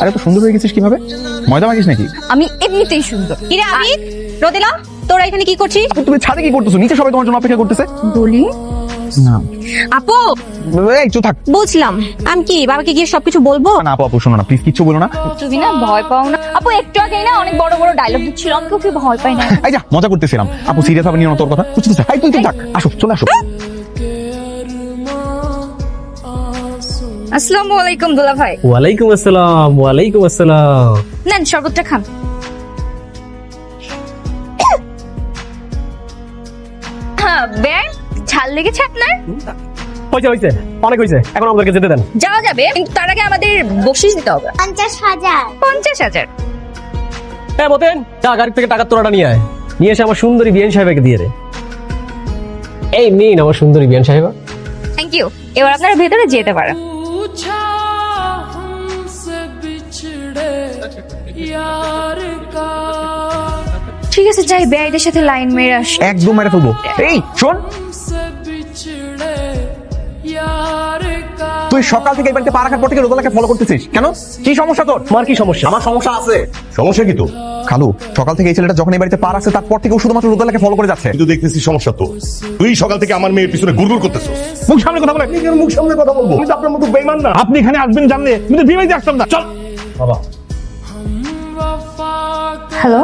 আরে তো সুন্দর হয়ে গেছিস কিভাবে? ময়দা মাখিস নাকি? আমি এমনিতেই সুন্দর। কিরে আবিদ, রোদেলা, তোরা এখানে কি করছিস? তুমি ছাদে কি করতেছো? নিচে সবাই তোমার জন্য অপেক্ষা করতেছে। বলি না আপু, এই চুপ থাক। বলছিলাম আমি কি বাবাকে গিয়ে সবকিছু বলবো? না আপু, আপু শোনো না প্লিজ, কিচ্ছু বলো না। তুমি না ভয় পাও না? আপু একটু আগেই না অনেক বড় বড় ডায়লগ দিচ্ছিল, আমি ওকে ভয় পাই না। এই যা, মজা করতেছিলাম। আপু সিরিয়াস ভাবে নিও না তোর কথা। তুই চুপ থাক, তুই চুপ থাক। আসো, চলে আসো। আসসালামু আলাইকুম দুলা ভাই। ওয়ালাইকুম আসসালাম। ওয়ালাইকুম আসসালাম। নেন শরবতটা খান। হ্যাঁ বের, ঝাল লেগেছে আপনার? হয়েছে হয়েছে, অনেক হয়েছে, এখন আমাদেরকে যেতে দেন। যাওয়া যাবে, কিন্তু তার আগে আমাদের বকশিশ দিতে হবে 50,000। 50,000। হ্যাঁ বতেন, যা গাড়ি থেকে টাকার তোরাটা নিয়ে আয়, নিয়ে এসে আমার সুন্দরী বিয়ান সাহেবকে দিয়ে দে। এই নিন আমার সুন্দরী বিয়ান সাহেবা। Thank you. এবার আপনারা ভেতরে যেতে পারেন। ঠিক আছে, যাই বেআইদের সাথে লাইন মেরে আসি। একদম মেরে ফেলবো। এই শোন, তুই সকাল থেকে এই বাড়িতে পা রাখার পর থেকে রোদেলাকে ফলো করতেছিস কেন? কি সমস্যা তোর? তোমার কি সমস্যা? আমার সমস্যা আছে। সমস্যা কি তো? খালু, সকাল থেকে এই ছেলেটা যখন এই বাড়িতে পা রাখছে তারপর থেকে ও শুধুমাত্র রোদেলাকে ফলো করে যাচ্ছে। কিন্তু দেখতেছি সমস্যা তো। তুই সকাল থেকে আমার মেয়ের পিছনে গুড়গুড় করতেছস। মুখ সামনে কথা বলে। নিজের মুখ সামনে কথা বলবো? আমি তো আপনার মতো বেঈমান না। আপনি এখানে আসবেন জানলে আমি তো বিয়ে আসতাম না। চল বাবা। হ্যালো,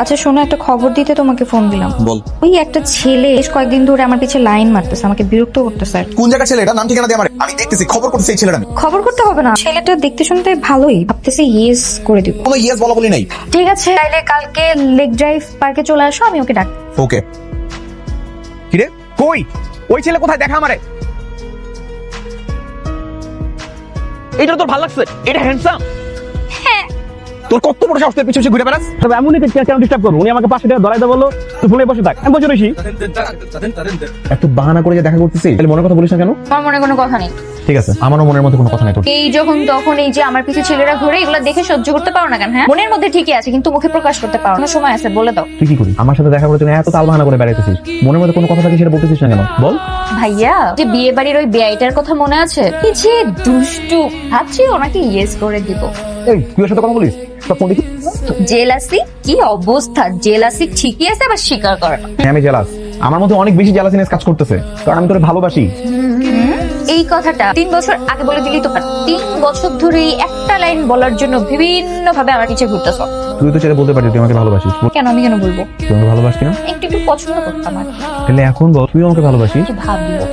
আচ্ছা শোনো, একটা খবর দিতে তোমাকে ফোন দিলাম। বল। ওই একটা ছেলে বেশ কয়েকদিন ধরে আমার পিছে লাইন মারতেছে, আমাকে বিরক্ত করতেছে। কোন জায়গার ছেলে এটা? নাম ঠিকানা দিয়ে আমারে। আমি দেখতেছি, খবর করতেছি এই ছেলেটা। খবর করতে হবে না, ছেলেটা দেখতে শুনতে ভালোই, ভাবতেছি ইয়েস করে দিব। কোনো ইয়েস বলা বলি নাই। ঠিক আছে, তাইলে কালকে লেক ড্রাইভ পার্কে চলে আসো, আমি ওকে ডাক। ওকে। কিরে কই ওই ছেলে কোথায়? দেখা আমারে। এইটা তোর ভালো লাগছে? এটা হ্যান্ডসাম? হ্যাঁ। তোর কত বড় সাহস, তোর পিছু পিছু ঘুরে বেড়াস? তবে এমনই কেন ডিস্টার্ব করবো? উনি আমাকে 500 টাকা ধরাই দেয়, বললো তুই ফোনে বসে থাক। আমি বসে রয়েছি। এত বাহানা করে যে দেখা করতেছিস, তাহলে মনের কথা বলিস না কেন? আমার মনে কোনো কথা নেই। ঠিক আছে, আমারও মনের মধ্যে কোনো কথা নাই তোর। এই যখন তখন এই যে আমার পিছে ছেলেরা ঘুরে, এগুলো দেখে সহ্য করতে পারো না কেন? হ্যাঁ, মনের মধ্যে ঠিকই আছে কিন্তু মুখে প্রকাশ করতে পারো না। সময় আছে, বলে দাও। তুই কি করি আমার সাথে দেখা করার জন্য এত তাল বাহানা করে বেড়াইতেছিস? মনের মধ্যে কোনো কথা থাকে সেটা বলতেছিস না কেন? বল। ভাইয়া, যে বিয়ে বাড়ির ওই বেআইটার কথা মনে আছে? এই যে দুষ্টু, ভাবছি ওনাকে ইয়েস করে দিব। এই তুই ওর সাথে কথা বলিস? সব ফোন দেখি। জেলাসি কি অবস্থা? জেলাসি ঠিকই আছে, আবার স্বীকার করে না। হ্যাঁ, আমি জেলাস। আমার মধ্যে অনেক বেশি জেলাসিনেস কাজ করতেছে, কারণ আমি তোরে ভালোবাসি। এই কথাটা 3 বছর আগে বলে দিলি তো পারত। 3 বছর ধরে একটা লাইন বলার জন্য বিভিন্ন ভাবে আমার পিছে ঘুরতেছ। তুই তো ছেলে বলতে পারবি তুই আমাকে ভালোবাসিস। কেন? আমি কেন বলবো? তুই আমাকে ভালোবাসতি না? একটু একটু পছন্দ করতাম আর কি। তাহলে এখন বল তুই আমাকে ভালোবাসিস? ভাবলো